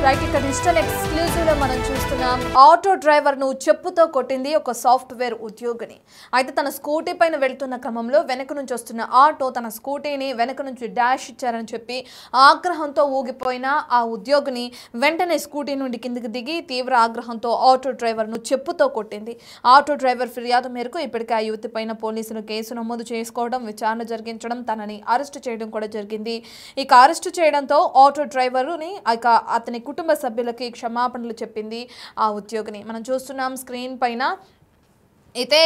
Right ఇక digital exclusive లో మనం చూస్తున్నాం ఆటో డ్రైవర్ ను చెప్పుతో కొట్టింది ఒక సాఫ్ట్వేర్ ఉద్యోగిని. అయితే తన స్కూటీ పైన వెళ్తున్న క్రమంలో వెనక నుంచి వస్తున్న ఆటో తన స్కూటీని వెనక నుంచి డాష్ ఇచ్చారని చెప్పి ఆగ్రహంతో ఊగిపోయిన ఆ ఉద్యోగిని వెంటనే స్కూటీ నుండి కిందికి దిగి తీవ్ర ఆగ్రహంతో ఆటో డ్రైవర్ ను చెప్పుతో కొట్టింది. ఆటో డ్రైవర్ ఫిర్యాదు మేరకు ఇప్పటికే ఆ యువతి పైన పోలీసులు కేసు నమోదు చేసుకోవడం, విచారణ జరిగించడం, తనని అరెస్టు చేయడం కూడా జరిగింది. ఇక అరెస్టు చేయడంతో ఆటో డ్రైవరుని ఇక అతని కుటుంబ సభ్యులకి క్షమాపణలు చెప్పింది ఆ ఉద్యోగిని. మనం చూస్తున్నాం స్క్రీన్ పైన. అయితే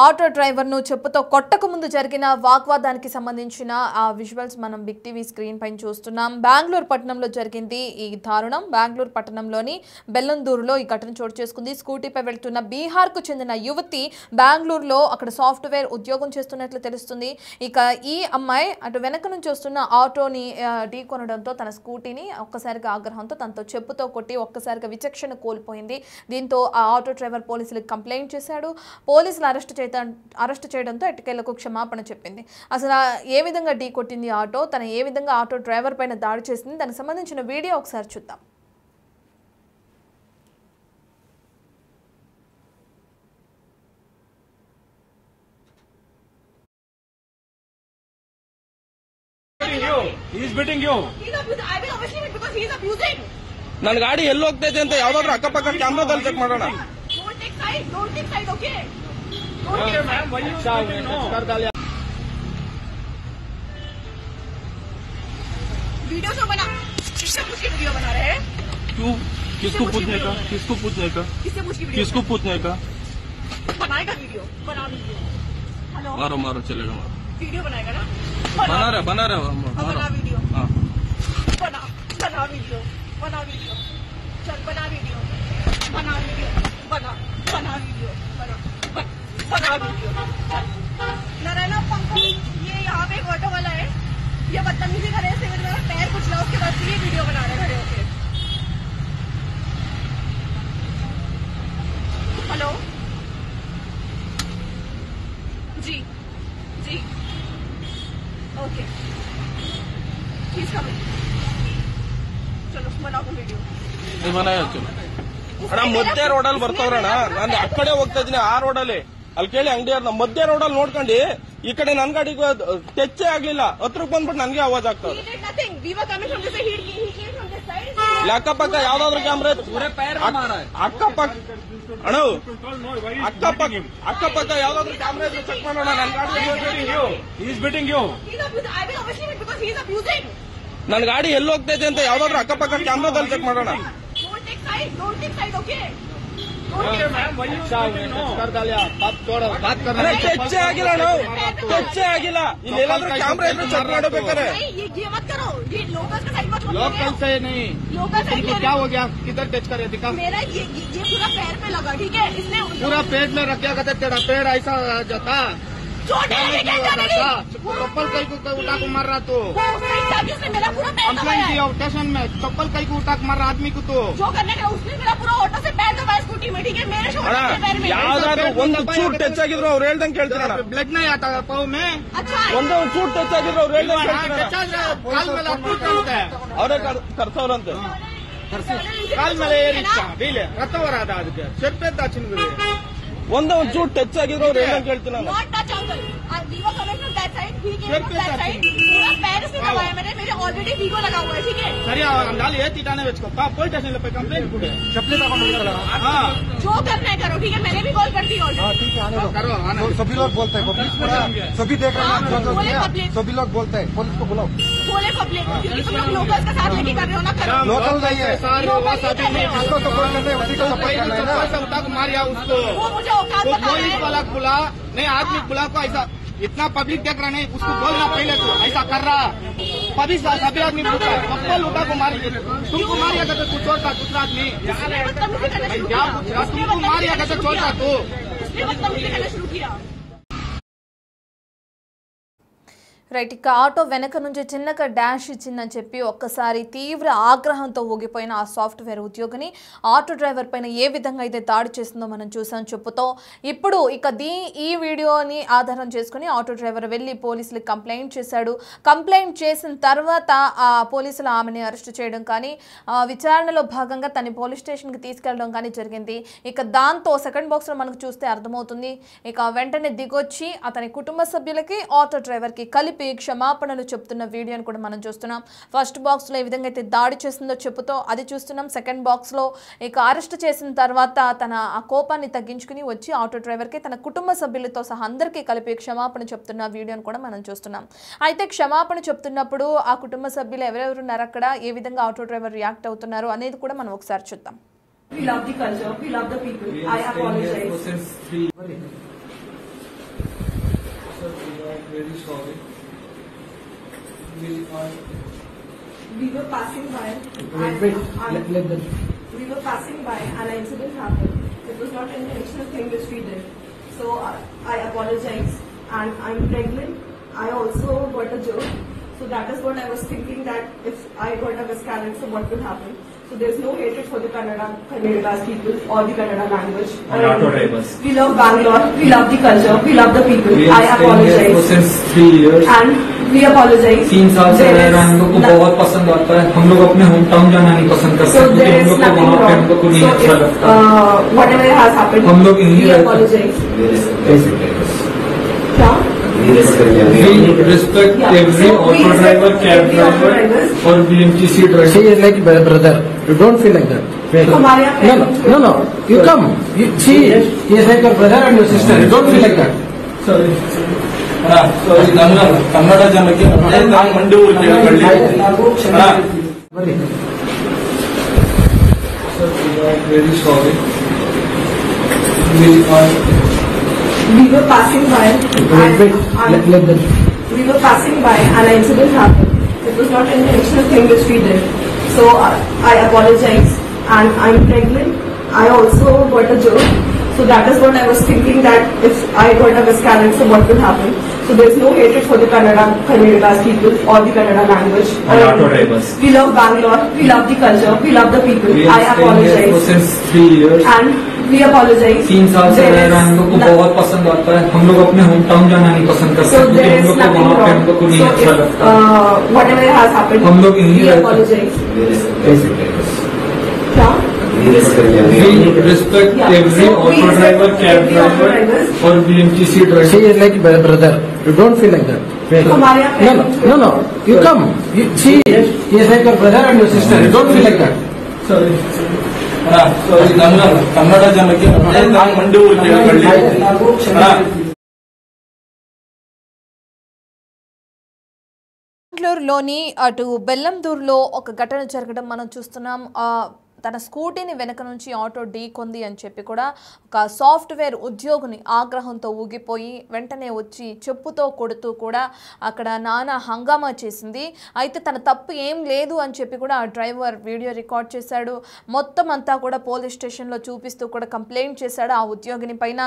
ఆటో డ్రైవర్ను చెప్పుతో కొట్టక ముందు జరిగిన వాగ్వాదానికి సంబంధించిన ఆ విజువల్స్ మనం బిగ్ టీవీ స్క్రీన్ పైన చూస్తున్నాం. బెంగళూరు పట్టణంలో జరిగింది ఈ దారుణం. బెంగళూరు పట్టణంలోని బెల్లందూరులో ఈ ఘటన చోటు చేసుకుంది. స్కూటీపై వెళ్తున్న బీహార్కు చెందిన యువతి బెంగళూరులో అక్కడ సాఫ్ట్వేర్ ఉద్యోగం చేస్తున్నట్లు తెలుస్తుంది. ఇక ఈ అమ్మాయి అటు వెనక నుంచి వస్తున్న ఆటోని ఢీకొనడంతో తన స్కూటీని ఒక్కసారిగా ఆగ్రహంతో తనతో చెప్పుతో కొట్టి ఒక్కసారిగా విచక్షణ కోల్పోయింది. దీంతో ఆ ఆటో డ్రైవర్ పోలీసులకు కంప్లైంట్ చేశాడు. పోలీసులు అరెస్టు చేయడంతో ఎట్టకేలకు క్షమాపణ చెప్పింది. అసలు ఏ విధంగా ఢీ కొట్టింది ఆటో, తన ఏ విధంగా ఆటో డ్రైవర్ పైన దాడి చేసింది, దానికి సంబంధించిన వీడియో ఒకసారి చూద్దాం. ನನ್ನ ಗಾಡಿ ಎಲ್ಲಿ ಹೋಗ್ತೈತೆ ಅಂತ ಯಾವ್ದಾದ್ರು ಅಕ್ಕಪಕ್ಕ ಕ್ಯಾಮ್ರಾದಲ್ಲಿ ಚೆಕ್ ಮಾಡೋಣ. वीडियो जो बना किससे पूछ के वीडियो बना रहे हैं? क्यों? किसको पूछने का? किसको पूछने का? किससे पूछ के वीडियो? किसको पूछने का? बनाएगा वीडियो, बना वीडियो. हेलो, मारो मारो चलेगा मारो. वीडियो बनाएगा ना? बना रहा बना मारो. वीडियो. हाँ. बना वीडियो. बना वीडियो. चल बना वीडियो. बना वीडियो. बना वीडियो. बना वीडियो. नारायणा पंकज, ये यहाँ पे एक ऑटो वाला है, ये बदतमीजी करे से मेरा पैर कुचला, उसके बाद ये वीडियो बना रहे खड़े होके. हेलो जी जी ओके प्लीज कम. चलो बनाओ वीडियो. बनाया चलो. ಅಣ್ಣ ಮಧ್ಯ ರೋಡಲ್ಲಿ ಬರ್ತವ್ರಣ್ಣ, ನಾನು ಆ ಕಡೆ ಹೋಗ್ತಾ ಇದ್ದೀನಿ, ಆ ರೋಡಲ್ಲಿ ಅಲ್ಲಿ ಕೇಳಿ ಅಂಗಡಿಯವ್ರನ್ನ ಮಧ್ಯ ರೋಡಲ್ಲಿ ನೋಡ್ಕೊಂಡು ಈ ಕಡೆ ನನ್ ಗಾಡಿಗೆ ಟಚ್ಚೇ ಆಗ್ಲಿಲ್ಲ, ಹತ್ರಕ್ಕೆ ಬಂದ್ಬಿಟ್ಟು ನನ್ಗೆ ಆವಾಜ್ ಆಗ್ತದೆ. ಅಕ್ಕಪಕ್ಕ ಯಾವ್ದಾದ್ರು ಕ್ಯಾಮ್ರಾ ಅಕ್ಕಪಕ್ಕ ಅಣ್ಣ ಅಕ್ಕಪಕ್ಕ ಯಾವ್ದಾದ್ರು ಕ್ಯಾಮ್ರಾ ಇದ್ರೆ ಚೆಕ್ ಮಾಡೋಣ. ನನ್ ಗಾಡಿ ಎಲ್ಲಿ ಹೋಗ್ತೈತೆ ಅಂತ ಯಾವ್ದಾದ್ರು ಅಕ್ಕಪಕ್ಕ ಕ್ಯಾಮ್ರಾದಲ್ಲಿ ಚೆಕ್ ಮಾಡೋಣ. ಟಚ್ಚೇ ಆಗಿಲ್ಲ ನಾವು, ಟಚ್ಚೇ ಆಗಿಲ್ಲ. ಇಲ್ಲಿ ಏನಾದ್ರೂ ಕ್ಯಾಮ್ರಾ ಇದ್ರೆ ಚೆಕ್ ಮಾಡಬೇಕಾರೆ. लोकल से नहीं, लोकल से क्या हो गया? किधर टच करे? दिखा. मेरा ये पूरा पैर पे लगा, ठीक है? इसने पूरा पेट में रख क्या तेरा पेड़ ऐसा जाता चप्पल कई को उठा को मार रहा तो कंप्लेंट दिया स्टेशन में. चप्पल कई को उठा को मार रहा आदमी को तो जो करने का उसने मेरा पूरा ऑटो से पैर दबाया स्कूटी में, ठीक है? मेरे पैर में ಯಾವ್ದಾದ್ರು ಒಂದು ಚೂರು ಟಚ್ ಆಗಿದ್ರು ಅವ್ರು ಹೇಳ್ದಂಗೆ ಕೇಳ್ತೀರ. ब्लड नहीं आता पाँव में. अच्छा ಒಂದು ಚೂರು ಟಚ್ ಆಗಿದ್ರು ಅವ್ರು ಹೇಳ್ದಂಗೆ ಅವರೇ ಕರ್ಸವ್ರಂತೆ. ಕಾಲ್ ಮೇಲೆ ಏರಿಸ್ತಾ ಬೀಲೆ ರಥ ಬರಾದ ಅದಕ್ಕೆ ಚೆಪ್ಪೆದ್ದ ಚಿನ್ಗುರಿ. ಒಂದು ಚೂರು ಟಚ್ ಆಗಿದ್ರು ಅವ್ರು ಹೇಳ್ದಂಗೆ ಕೇಳ್ತೀನಿ ನಾನು. मेरे ऑलरेडी वीगो लगा हुआ है, ठीक है? सर अंदाज ये तीटाने बेचको पुलिस स्टेशन पे कंप्लेंट पूरे चप्पल जो करना है करो, ठीक है? मैंने भी कॉल कर दी ऑलरेडी. ठीक है आने दो, करो आने. सभी लोग बोलते हैं, पब्लिक सभी देख रहे हैं, सभी लोग बोलते हैं. पुलिस को बुलाओ. बोले पब्लिक, क्योंकि तुम लोग लोकल का साथ लेके कर रहे हो ना. करो लोकल नहीं है, जिसको सपोर्ट करते हैं उसी को सपोर्ट करना है ना. उठा को मारिया उसको. वो मुझे औकात बता रहे पुलिस हैं. वाला बुला नहीं, आदमी बुला को ऐसा इतना पब्लिक देख रहा नहीं, उसको बोलना पहले तो ऐसा कर रहा. सभी आदमी चप्पल उठा को मार तुमको मारिया करते तू छोड़ता दूसरा आदमी क्या पूछ रहा? तुमको मारिया करते छोड़ता तू. उसने बदतमीजी करना शुरू किया. రైట్. ఇక ఆటో వెనక నుంచి చిన్నగా డాష్ ఇచ్చిందని చెప్పి ఒక్కసారి తీవ్ర ఆగ్రహంతో ఊగిపోయిన ఆ సాఫ్ట్వేర్ ఉద్యోగిని ఆటో డ్రైవర్ పైన ఏ విధంగా అయితే దాడి చేసిందో మనం చూసాం చెప్పుతో. ఇప్పుడు ఇక ఈ వీడియోని ఆధారం చేసుకుని ఆటో డ్రైవర్ వెళ్ళి పోలీసులకు కంప్లైంట్ చేశాడు. కంప్లైంట్ చేసిన తర్వాత ఆ పోలీసులు ఆమెని అరెస్ట్ చేయడం కానీ విచారణలో భాగంగా తన పోలీస్ స్టేషన్కి తీసుకెళ్లడం కానీ జరిగింది. ఇక దాంతో సెకండ్ బాక్స్లో మనకు చూస్తే అర్థమవుతుంది. ఇక వెంటనే దిగొచ్చి అతని కుటుంబ సభ్యులకి ఆటో డ్రైవర్కి కలిపి క్షమాపణలు చెప్తున్న వీడియోని కూడా మనం చూస్తున్నాం. ఫస్ట్ బాక్స్లో ఏ విధంగా అయితే దాడి చేసిందో చెప్పుతో అది చూస్తున్నాం. సెకండ్ బాక్స్లో ఇక అరెస్ట్ చేసిన తర్వాత తన ఆ కోపాన్ని తగ్గించుకుని వచ్చి ఆటో డ్రైవర్కి తన కుటుంబ సభ్యులతో సహా అందరికీ కలిపి క్షమాపణ చెప్తున్న వీడియోని కూడా మనం చూస్తున్నాం. అయితే క్షమాపణ చెప్తున్నప్పుడు ఆ కుటుంబ సభ్యులు ఎవరెవరు ఉన్నారు అక్కడ, ఏ విధంగా ఆటో డ్రైవర్ రియాక్ట్ అవుతున్నారు అనేది కూడా మనం ఒకసారి చూద్దాం. We love the culture. We love the people. I apologize. Very sorry. We were passing by. We were passing by, and an incident happened. It was not an intentional thing which we did. So I apologize. And I'm pregnant. I also got a joke. So that is what I was thinking, that if I got a miscarriage, so what will happen? So there's no hatred for the Kannadigas people or the Kannada language. And auto drivers. We love Bangalore. We love the culture. We love the people. We I have stayed here apologize. since 3 years. And we apologize. 3 साल से रह रहे हैं, हम लोग को बहुत पसंद आता है. हम लोग अपने होम टाउन जाना नहीं पसंद करते So क्योंकि there हम is लोग को nothing वहाँ पे wrong. हम लोग को नहीं So अच्छा if लगता. whatever has happened, हम लोग यहीं we रहते apologize. Yeah? We respect every auto driver, cab driver or BMTC driver. She is like brother. You don't feel like that. हमारे यहाँ No. You come. She is like your brother and your sister. You don't feel like that. Sorry. Kannada ಜನಕ್ಕೆ ನಾನು ಮಂಡಿ ಊರು very sorry. we were passing by. We were passing by, and an incident happened. It was not an intentional thing which we did. So I apologize. And I'm pregnant. I also got a joke. So that is what I was thinking, that if I got a miscarriage, so what will happen? So there's no hatred for the Kannadigas people or the Kannada language. And auto drivers. We love Bangalore. We love the culture. We love the people. We I have stayed here apologize. since 3 years. And we apologize. 3 साल से There रह is रहे हैं, हम लोग को बहुत पसंद आता है. हम लोग अपने होम टाउन जाना नहीं पसंद करते So क्योंकि there हम is लोग को nothing वहाँ पे हम wrong. लोग को नहीं So अच्छा if लगता. whatever has happened, हम लोग यहीं we रहते apologize. Yeah? We respect every auto driver, cab driver or BMTC driver. She is like brother. You don't feel like that. हमारे यहाँ No. You come. She is like your brother and your sister. You don't feel like that. Sorry. Kannada ಜನಕ್ಕೆ ನಾನು ಮಂಡಿ ಊರು బెంగళూరులోని అటు బెల్లందూరులో ఒక ఘటన జరగడం మనం చూస్తున్నాం. తన స్కూటీని వెనక నుంచి ఆటో ఢీకొంది అని చెప్పి కూడా ఒక సాఫ్ట్వేర్ ఉద్యోగిని ఆగ్రహంతో ఊగిపోయి వెంటనే వచ్చి చెప్పుతో కొడుతూ కూడా అక్కడ నానా హంగామా చేసింది. అయితే తన తప్పు ఏం లేదు అని చెప్పి కూడా ఆ డ్రైవర్ వీడియో రికార్డ్ చేశాడు. మొత్తం అంతా కూడా పోలీస్ స్టేషన్లో చూపిస్తూ కూడా కంప్లైంట్ చేశాడు ఆ ఉద్యోగిని పైన.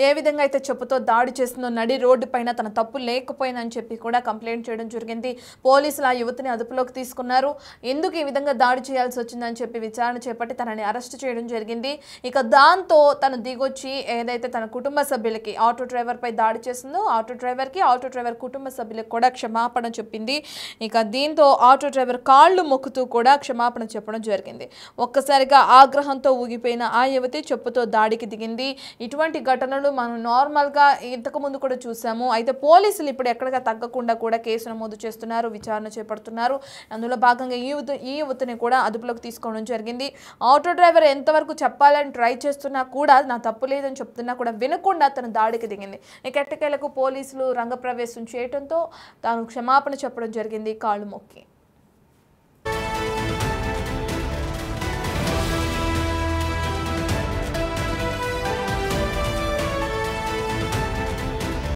ఏ విధంగా అయితే చెప్పుతో దాడి చేసిందో నడి రోడ్డు పైన తన తప్పు లేకపోయిందని చెప్పి కూడా కంప్లైంట్ చేయడం జరిగింది. పోలీసులు ఆ యువతిని అదుపులోకి తీసుకున్నారు. ఎందుకు ఈ విధంగా దాడి చేయాల్సి వచ్చిందని చెప్పి విచారణ చేపట్టి తనని అరెస్ట్ చేయడం జరిగింది. ఇక దాంతో తను దిగొచ్చి ఏదైతే తన కుటుంబ సభ్యులకి ఆటో డ్రైవర్ పై దాడి చేసిందో ఆటో డ్రైవర్ కుటుంబ సభ్యులకు కూడా క్షమాపణ చెప్పింది. ఇక దీంతో ఆటో డ్రైవర్ కాళ్ళు మొక్కుతూ కూడా క్షమాపణ చెప్పడం జరిగింది. ఒక్కసారిగా ఆగ్రహంతో ఊగిపోయిన ఆ యువతి చెప్పుతో దాడికి దిగింది. ఇటువంటి ఘటనలు మనం నార్మల్గా ఇంతకు ముందు కూడా చూసాము. అయితే పోలీసులు ఇప్పుడు ఎక్కడిగా తగ్గకుండా కూడా కేసు నమోదు చేస్తున్నారు, విచారణ చేపడుతున్నారు. అందులో భాగంగా ఈ యువతిని కూడా అదుపులోకి తీసుకోవడం జరిగింది. ఆటో డ్రైవర్ ఎంతవరకు చెప్పాలని ట్రై చేస్తున్నా కూడా నా తప్పు లేదని చెప్తున్నా కూడా వినకుండా తను దాడికి దిగింది. ఇక ఎట్టకేలకు పోలీసులు రంగప్రవేశం చేయడంతో తాను క్షమాపణ చెప్పడం జరిగింది కాళ్ళు మొక్కి.